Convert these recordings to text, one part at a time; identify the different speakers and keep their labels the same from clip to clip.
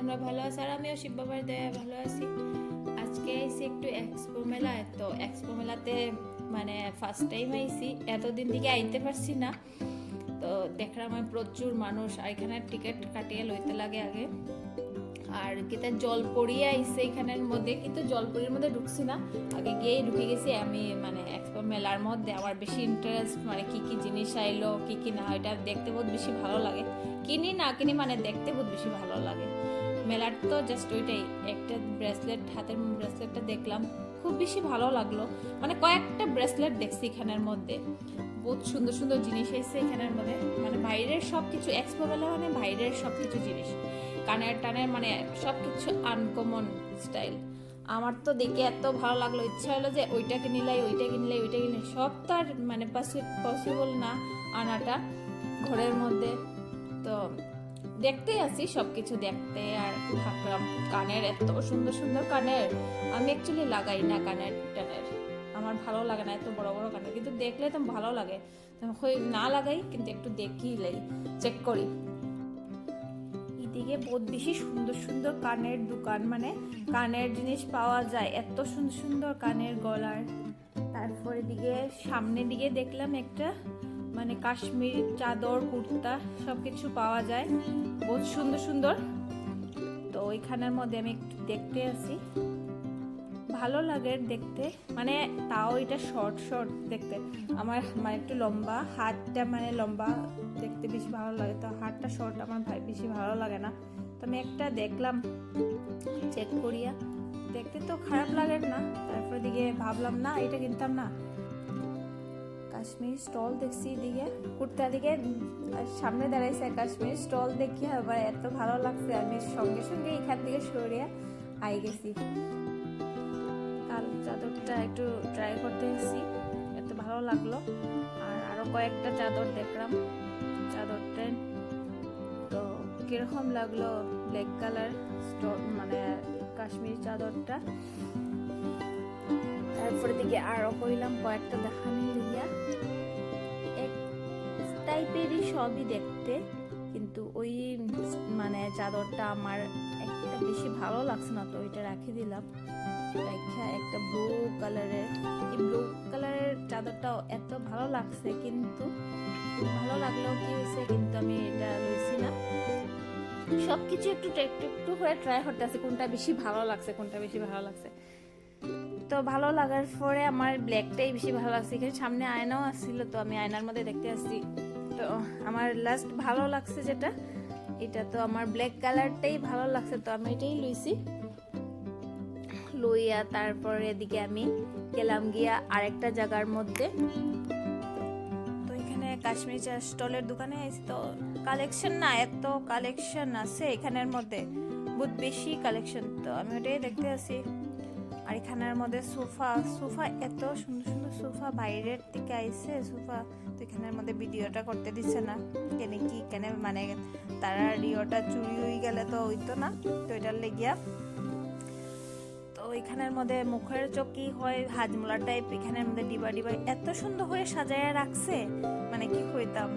Speaker 1: তোমরা ভালো আছো আর আমিও শিব বাবার দয়ায় ভালো আছি। আজকে আইছি একটু এক্সপো মেলায়, তো এক্সপো মেলাতে মানে ফার্স্ট টাইম আইছি, এতদিন থেকে আইতে পারছি না। তো দেখলাম আমি প্রচুর মানুষ, আর এখানে টিকিট কাটিয়ে লইতে লাগে আগে। আর কিতা জলপরি আইছে এখানের মধ্যে, কিন্তু জলপরির মধ্যে ঢুকছি না, আগে গিয়েই ঢুকে গেছি আমি। মানে এক্সপো মেলার মধ্যে আমার বেশি ইন্টারেস্ট মানে কি কি জিনিস আইলো কি কি না, এটা দেখতে বহুত বেশি ভালো লাগে। কিনি না কিনি মানে দেখতে বহুত বেশি ভালো লাগে। মেলার তো জাস্ট ওইটাই, একটা ব্রেসলেট, হাতের ব্রেসলেটটা দেখলাম, খুব বেশি ভালো লাগলো। মানে কয়েকটা ব্রেসলেট দেখছি এখানের মধ্যে, বহুত সুন্দর সুন্দর জিনিস এসেছে এখানের মধ্যে। মানে বাইরের সব কিছু, এক্সপো মেলা মানে বাইরের সব কিছু জিনিস, কানের টানের মানে সব কিছু আনকমন স্টাইল। আমার তো দেখে এত ভালো লাগলো, ইচ্ছা হলো যে ওইটাকে নিলাই ওইটাকে নিলাই ওইটাকে নিলাই। সব তো আর মানে পসিবল না আনাটা ঘরের মধ্যে। তো দেখতেই আছি সব কিছু দেখতে, আর ভাবলাম কানের এত সুন্দর সুন্দর কানের, আমি অ্যাকচুয়ালি লাগাই না কানের টানের, আমার ভালো লাগে না এত বড় বড় কানের, কিন্তু দেখলে তো ভালো লাগে। না লাগাই কিন্তু একটু দেখি লাই, চেক করি। এদিকে বহুত বেশি সুন্দর সুন্দর কানের দোকান, মানে কানের জিনিস পাওয়া যায়, এত সুন্দর সুন্দর কানের গলার। তারপর এদিকে সামনের দিকে দেখলাম একটা মানে কাশ্মীর চাদর কুর্তা সব কিছু পাওয়া যায়, বহুত সুন্দর সুন্দর। তো ওইখানের মধ্যে আমি একটু দেখতে আসি, ভালো লাগে দেখতে। মানে তাও এটা শর্ট শর্ট দেখতে, আমার মানে একটু লম্বা, হাতটা মানে লম্বা দেখতে বেশি ভালো লাগে, তো হাতটা শর্ট আমার বেশি ভালো লাগে না। তো আমি একটা দেখলাম, চেক করিয়া, দেখতে তো খারাপ লাগে না। তারপর দিকে ভাবলাম না এটা কিনতাম না। কাশ্মীর স্টল দেখছি দিকে, কুর্তা দিকে সামনে দাঁড়াইছে কাশ্মীর স্টল দেখি, আবার এত ভালো লাগছে আমি সঙ্গে সঙ্গে এখান থেকে সরিয়ে আই গেছি। কালো চাদরটা একটু ট্রাই করতে এসেছি, এত ভালো লাগলো। আর আরো কয়েকটা চাদর দেখলাম, চাদরটা তো কিরকম লাগলো, ব্ল্যাক কালার মানে কাশ্মীর চাদরটা। তারপরে দিকে আরো কইলাম কয়েকটা দেখানি লিয়া, এক টাইপেরই সবই দেখতে, কিন্তু ওই মানে চাদরটা আমার একটা বেশি ভালো লাগছে না, তো ওইটা রাখি দিলাম। একটা ব্লু কালারের, এই ব্লু কালারের চাদরটাও এত ভালো লাগছে, কিন্তু ভালো লাগলেও কি হয়েছে, কিন্তু আমি এটা লইছি না। সবকিছু একটু একটু একটু করে ট্রাই করতে আছে, কোনটা বেশি ভালো লাগছে কোনটা বেশি ভালো লাগছে। তো ভালো লাগার পরে আমার ব্ল্যাকটাই বেশি ভালো লাগছে। এখানে সামনে আয়নাও আসছিল, তো আমি আয়নার মধ্যে দেখতে আসছি, তো আমার লাস্ট ভালো লাগছে যেটা, এটা তো আমার ব্ল্যাক কালারটাই ভালো লাগছে, তো আমি এটাই লইছি। লইয়া তারপরে এদিকে আমি গেলাম গিয়া আরেকটা জায়গার মধ্যে। তো এখানে কাশ্মীর চা স্টলের দোকানে আইছি, তো কালেকশন না, এত কালেকশন আছে এখানের মধ্যে, বহুত বেশি কালেকশন, তো আমি ওটাই দেখতে আসি। আর এখানের মধ্যে সোফা সোফা এত সুন্দর সুন্দর সোফা, বাইরের থেকে আইছে সোফা। তো এখানের মধ্যে ভিডিওটা করতে দিচ্ছে না, কেন কি কেন মানে তারা রিওটা চুরি হয়ে গেলে তো হইতো না, তো এটার লেগিয়া। তো এখানের মধ্যে মুখের চকি হয় হাজমোলা টাইপ, এখানের মধ্যে ডিবা ডিবা এত সুন্দর করে সাজায় রাখছে, মানে কি হইতাম।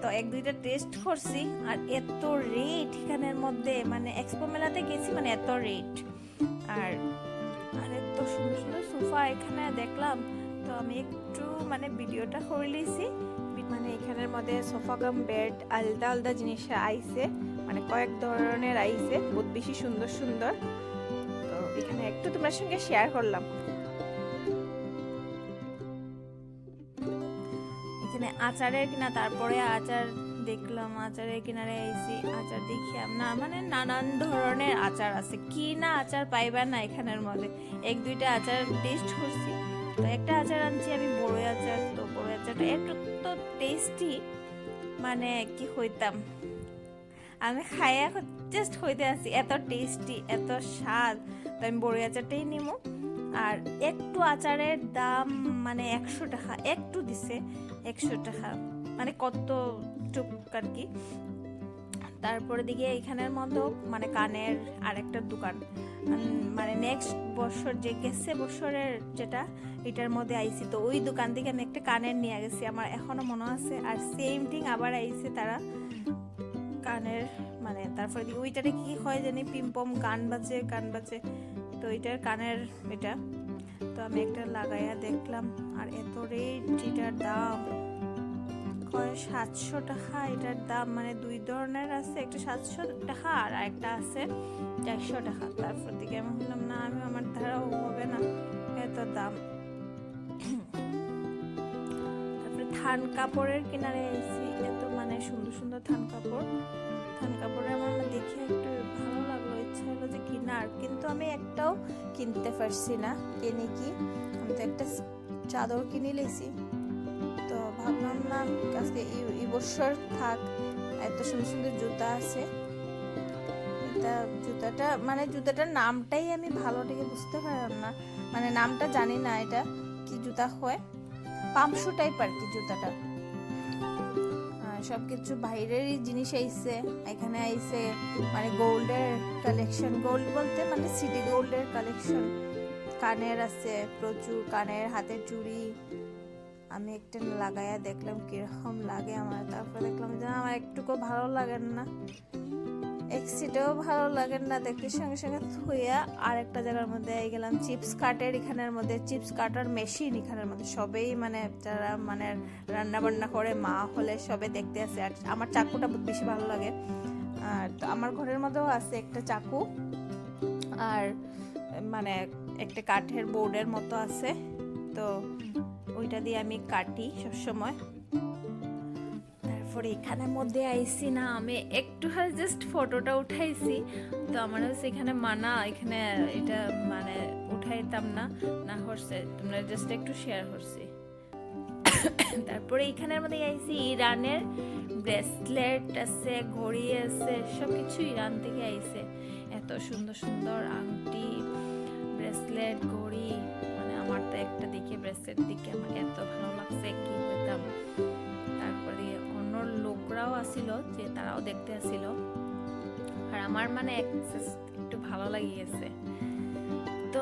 Speaker 1: তো এক দুইটা টেস্ট করছি, আর এত রেট এখানের মধ্যে, মানে এক্সপো মেলাতে গেছি মানে এত রেট। আর আর এত সুন্দর সুন্দর সোফা এখানে দেখলাম, তো আমি একটু মানে ভিডিওটা করে লিয়েছি। মানে এখানের মধ্যে সোফা কাম বেড আলাদা আলাদা জিনিস আইছে, মানে কয়েক ধরনের আইছে, বহুত বেশি সুন্দর সুন্দর। তো এখানে একটু তোমার সঙ্গে শেয়ার করলাম। এখানে আচারের কিনা, তারপরে আচার দেখলাম, আচারের কিনারে আইছি, আচার দেখিলাম না, মানে নানান ধরনের আচার আছে, কি না আচার পাইবা না এখানের মধ্যে। এক দুইটা আচার টেস্ট করছি, তো একটা আচার আনছি আমি বড়ই আচার, তো বড়ই আচারটা একটু তো টেস্টি, মানে কি হইতাম, আমি খাইয়া জাস্ট হইতে আছি, এত টেস্টি এত স্বাদ। তো আমি বড়ই আচারটাই নিমো। আর একটু আচারের দাম মানে 100 টাকা, একটু দিছে 100 টাকা, মানে কত টুক আর কি। তারপরে দিকে এখানের মধ্যে মানে কানের আরেকটা দোকান, মানে নেক্সট বছর যে গেছে বছরের যেটা, এটার মধ্যে আইছি, তো ওই দোকান থেকে আমি একটা কানের নিয়ে গেছি, আমার এখনো মনে আছে। আর সেম থিং আবার আইছে তারা কানের মানে তারপরে ওইটারে কি হয় জানি পিম্পম গান বাজে, তো এটার কানের এটা। তো আমি একটা লাগাইয়া দেখলাম, আর এত রেট, এটার দাম কয় 700 টাকা এটার দাম। মানে দুই ধরনের আছে, একটা 700 টাকা আর একটা আছে 400 টাকা। তারপর দিকে আমি বললাম না, আমি আমার দ্বারাও হবে না এত দাম। তারপরে থান কাপড়ের কিনারে এসেছি, এত মানে সুন্দর সুন্দর থান কাপড়ে আমার দেখে একটু ভালো লাগলো, ইচ্ছা হলো যে কিনার, কিন্তু আমি একটাও কিনতে পারছি না। কিনি কি, আমি তো একটা চাদর কিনে লেছি, তো ভাবলাম না আজকে এই বছর থাক। এত সুন্দর সুন্দর জুতা আছে, এটা জুতাটার নামটাই আমি ভালো দেখে বুঝতে পারলাম না, মানে নামটা জানি না এটা কি জুতা হয়, পামশু টাইপ আর কি জুতাটা। সবকিছু বাইরেরই জিনিস আইছে, এখানে আইছে মানে গোল্ডের কালেকশন, গোল্ড বলতে মানে সিটি গোল্ডের কালেকশন। কানের আছে প্রচুর, কানের, হাতের চুড়ি। আমি একটা লাগাইয়া দেখলাম কিরকম লাগে আমার, তারপর দেখলাম যে আমার একটুকু ভালো লাগে না, এক্সিটেও ভালো লাগে না দেখতে। সঙ্গে সঙ্গে থুইয়া আর একটা জায়গার মধ্যে গেলাম চিপস কাটের, এখানের মধ্যে চিপস কাটার মেশিন, এখানের মধ্যে সবেই মানে যারা মানে রান্না বান্না করে, মা হলে সবে দেখতে আছে। আর আমার চাকুটা বেশি ভালো লাগে, আর তো আমার ঘরের মধ্যেও আছে একটা চাকু, আর মানে একটা কাঠের বোর্ডের মতো আছে, তো ওইটা দিয়ে আমি কাটি সবসময়। তারপরে এখানের মধ্যে আইসি না, আমি একটু জাস্ট ফটোটা উঠাইছি, তো আমার হচ্ছে এখানে মানা, এখানে এটা মানে উঠাইতাম না হচ্ছে, তোমরা জাস্ট একটু শেয়ার করছি। তারপরে এখানের মধ্যে আইসি ইরানের ব্রেসলেট আছে, ঘড়ি আছে, সবকিছু ইরান থেকে আইছে। এত সুন্দর সুন্দর আংটি, ব্রেসলেট, ঘড়ি, মানে আমার তো একটা দেখে ব্রেসলেট দেখে আমার এত ভালো লাগছে, কি হইতাম। তারপরে অন্য লোকরাও আসিল, যে তারাও দেখতে আসিল, আর আমার মানে একটু ভালো লাগিয়েছে। তো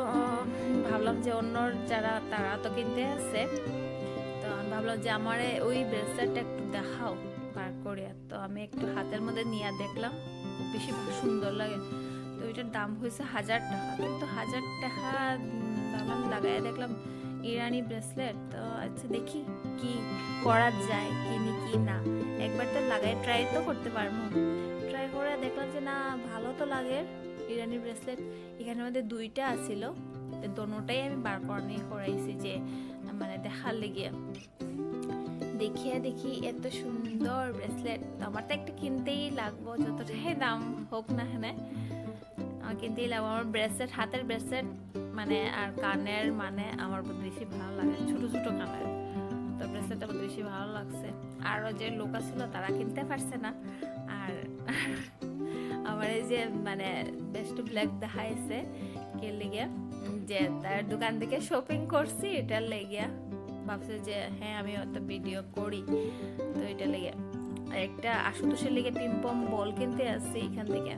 Speaker 1: ভাবলাম যে অন্য যারা তারা তো কিনতে আসে, তো আমি ভাবলাম যে আমার ওই ব্রেসলেটটা একটু দেখাও বার করে। তো আমি একটু হাতের মধ্যে নিয়ে দেখলাম, খুব বেশি সুন্দর লাগে। তো ওইটার দাম হয়েছে 1000 টাকা, কিন্তু 1000 টাকা ভাবলাম লাগাই দেখলাম ইরানি ব্রেসলেট, তো আচ্ছা দেখি কি করা যায়, কিনি কি না, একবার তো লাগাই ট্রাই তো করতে পারবো। ট্রাই করে দেখলাম যে না, ভালো তো লাগে ইরানি ব্রেসলেট। এখানের মধ্যে দুইটা আছিল, দোনোটাই আমি বার করে নিয়ে করাইছি, যে মানে দেখার লেগে। দেখি এত সুন্দর ব্রেসলেট, আমার তো একটা কিনতেই লাগবো, যতটাই দাম হোক না, হ্যাঁ আমার কিনতেই লাগবো। আমার ব্রেসলেট, হাতের ব্রেসলেট মানে আর কানের মানে আমার বেশি ভালো লাগে, ছোট ছোট কানের, তো ব্রেসলেটটা আমার বেশি ভালো লাগছে। আরও যে লোক ছিল তারা কিনতে পারছে না, আর আমার এই যে মানে বেস্ট ব্ল্যাক দেখাইছে কে লেগে, যে তার দোকান থেকে শপিং করছি, এটার লেগে ভাবছে যে হ্যাঁ আমি অত ভিডিও করি, তো এটা লেগে। আর একটা আশুতোষের লেগে পিম্পম বল কিনতে আসছি এখান থেকে,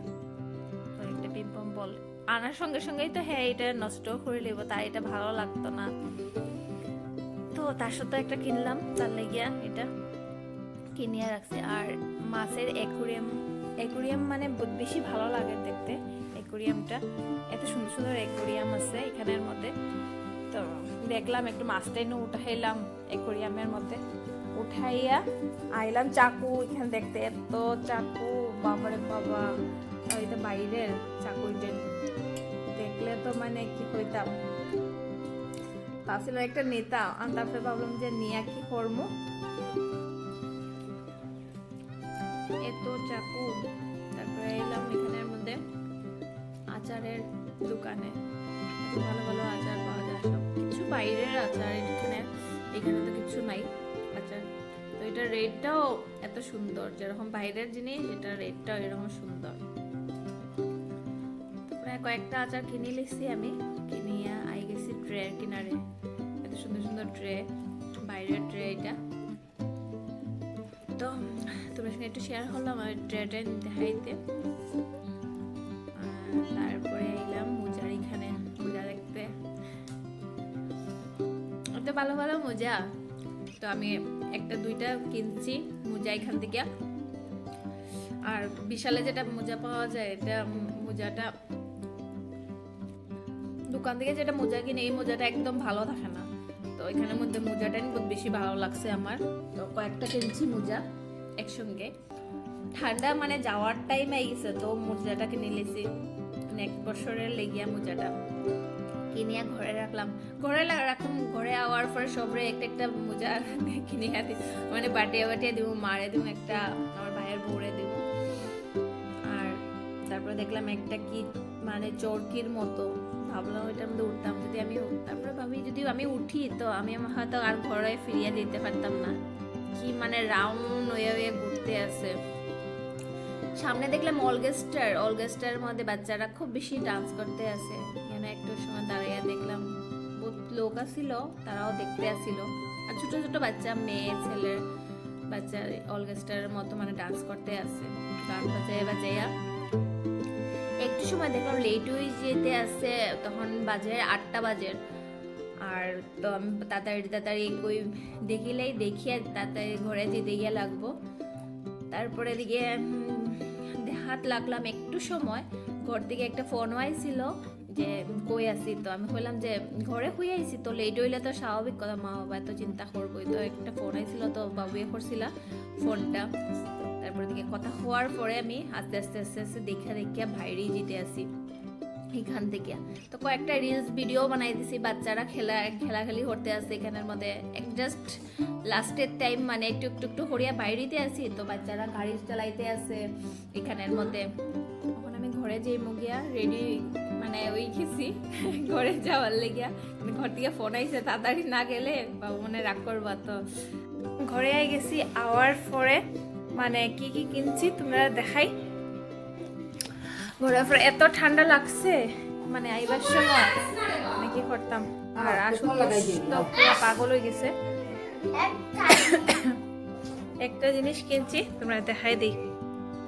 Speaker 1: তো একটা পিম্পম বল আনার সঙ্গে সঙ্গেই তো হ্যাঁ এটা নষ্ট করে নেবো, তাই এটা ভালো লাগতো না, তো তার সাথে একটা কিনলাম, তার লেগে এটা কিনিয়ে রাখছি। আর মাছের অ্যাকুরিয়াম মানে বেশি ভালো লাগে দেখতে, অ্যাকুরিয়ামটা এত সুন্দর সুন্দর অ্যাকুরিয়াম আছে এখানের মধ্যে। তো দেখলাম একটু মাছটা এনে উঠাইলাম অ্যাকুরিয়ামের মধ্যে, উঠাইয়া আইলাম চাকু এখানে দেখতে, এত চাকু বাবারে বাবা, এটা বাইরের চাকু, দেখলে তো মানে কি কইতাম, ভাবছিলাম একটা নেতা, আর তারপরে ভাবলাম যে নিয়ে কি করবো, এত চাকু। তারপরে এলাম এখানের মধ্যে আচারের দোকানে, এত ভালো ভালো আচার পাওয়া যায়, সব কিছু বাইরের আচার, এখানে তো কিছু নাই আচার। তো এটার রেটটাও এত সুন্দর, যেরকম বাইরের জিনিস এটা রেটটাও এরকম সুন্দর। তারপরে কয়েকটা আচার কিনে লিখছি আমি, কিনিয়া আই গেছি ট্রের কিনারে, এত সুন্দর সুন্দর ট্রে, বাইরের ট্রে এটা। তো তোমার সঙ্গে একটু শেয়ার করলাম আমার ট্রেটা দেখাইতে। তারপরে এলাম মোজার, এখানে মোজা দেখতে, তো ভালো ভালো মোজা, তো আমি একটা দুইটা কিনছি মোজা এখান থেকে। আর আর বিশালে যেটা মোজা পাওয়া যায়, এটা মোজাটা দোকান থেকে যেটা মোজা কিনে এই মোজাটা একদম ভালো থাকে না। তো এখানের মধ্যে মোজাটাই বহুত বেশি ভালো লাগছে আমার। তো কয়েকটা কিনছি মোজা একসঙ্গে। ঠান্ডা মানে যাওয়ার টাইম হয়ে গেছে, তো মোজাটা কিনে নিয়েছি নেক্সট বছরের লেগিয়া মোজাটা কিনিয়া ঘরে রাখলাম। ঘরে আওয়ার পরে সবরে একটা একটা মোজা কিনিয়া দিই, মানে বাটিয়ে দিব, মারে দিব একটা, আমার ভাইয়ের বউরে দিব। আর তারপরে দেখলাম একটা কি মানে চরকির মতো, ভাবলাম ওইটার মধ্যে উঠতাম যদি আমি, তারপরে ভাবি যদি আমি উঠি তো আমি হয়তো আর ঘরে ফিরিয়ে দিতে পারতাম না, কি মানে রাউন্ড হয়ে ঘুরতে আছে। সামনে দেখলাম অলগেস্টার মধ্যে বাচ্চারা খুব বেশি ডান্স করতে আছে। এখানে একটু সময় দাঁড়িয়ে দেখলাম বহুত লোক আসছিল, তারাও দেখতে আসছিল। আর ছোট ছোট বাচ্চা, মেয়ে ছেলের বাচ্চা অলগেস্টারের মতো মানে ডান্স করতে আছে, গান বাজাইয়া। একটু সময় দেখলাম লেট হয়ে যেতে আসছে, তখন বাজে 8টা বাজে। আর তো আমি তাড়াতাড়ি কই দেখিয়ে তাড়াতাড়ি ঘরে যেতে গিয়ে লাগবো। তারপরে দিকে হাত লাগলাম একটু সময়, ঘর থেকে একটা ফোন আইছিল যে কই আসি। তো আমি বললাম যে ঘরে হয়ে আইছি, তো লেট হইলে তো স্বাভাবিক কথা, মা বাবা এত চিন্তা করবোই। তো একটা ফোন আইছিল, তো বাবুয়ে করছিল ফোনটা। তারপরে দিকে কথা হওয়ার পরে আমি আস্তে আস্তে দেখিয়া বাইরেই যেতে আসি এখান থেকে। তো কয়েকটা রিলস ভিডিও বানাই দিছি, বাচ্চারা খেলাখেলি করতে আসছে এখানের মধ্যে। জাস্ট লাস্টের টাইম মানে একটু হরিয়া বাইরেতে আসি, তো বাচ্চারা গাড়ি চালাইতে আছে এখানের মধ্যে। তখন আমি ঘরে যেই মুগিয়া রেডি মানে ওই গেছি ঘরে যাওয়ার লেগিয়া, ঘর থেকে ফোন আইছে তাড়াতাড়ি না গেলে বাবু মনে রাগ করবা। তো ঘরে আই গেছি, আওয়ার পরে মানে কি কিনছি তোমরা দেখাই। ঘোরার পরে এত ঠান্ডা লাগছে, মানে আইবার সময় মানে কি করতাম। আর আসলে তো পুরো পাগল হয়ে গেছে। একটা জিনিস কিনছি তোমরা দেখাই দিই,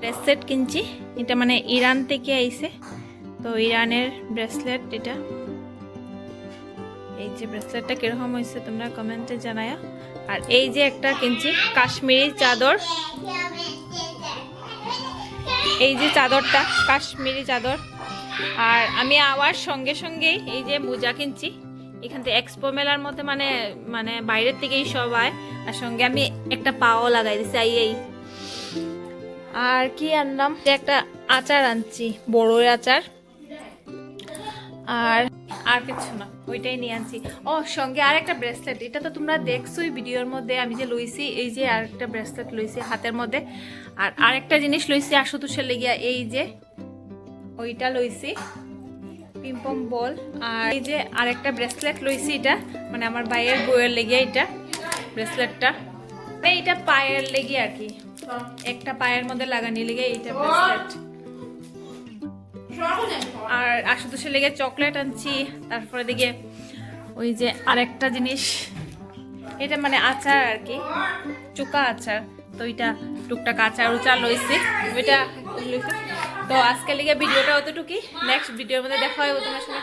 Speaker 1: ব্রেসলেট কিনছি। এটা মানে ইরান থেকে আইছে, তো ইরানের ব্রেসলেট এটা। এই যে ব্রেসলেটটা কিরকম হয়েছে তোমরা কমেন্টে জানায়া। আর এই যে একটা কিনছি কাশ্মীরি চাদর, এই যে চাদরটা কাশ্মীরি চাদর। আর আমি আওয়ার সঙ্গেই এই যে মোজা কিনছি এখান থেকে এক্সপো মেলার মধ্যে, মানে বাইরের থেকেই সবাই। আর সঙ্গে আমি একটা পাও লাগাই দিছি এই। আর কি আনলাম, একটা আচার আনছি, বড়ই আচার। আর কিছু না, ওইটাই নিয়ে আনছি। ও সঙ্গে আর একটা ব্রেসলেট, এটা তো তোমরা দেখছোই ভিডিওর মধ্যে আমি যে লইছি। এই যে আর একটা ব্রেসলেট লইছি হাতের মধ্যে। আর আরেকটা জিনিস লইছি আশুতোষের লেগিয়া, এই যে ওইটা লইছি পিম্পম বল। আর এই যে আরেকটা ব্রেসলেট লইছি, এটা মানে আমার ভাইয়ের বউয়ের লেগিয়া এটা ব্রেসলেটটা। এইটা পায়ের লেগে আর কি, একটা পায়ের মধ্যে লাগানি লেগে এইটা ব্রেসলেট। আর আশুতোষের লেগে চকলেট আনছি। তারপরে দিকে ওই যে আরেকটা জিনিস, এটা মানে আচার আর কি, চুকা আচার। তো এটা টুকটাক আচার উচার লইছি ওইটা। তো আজকের লেগে ভিডিওটা অতটুকুই, নেক্সট ভিডিওর মধ্যে দেখা হবে তোমার সঙ্গে।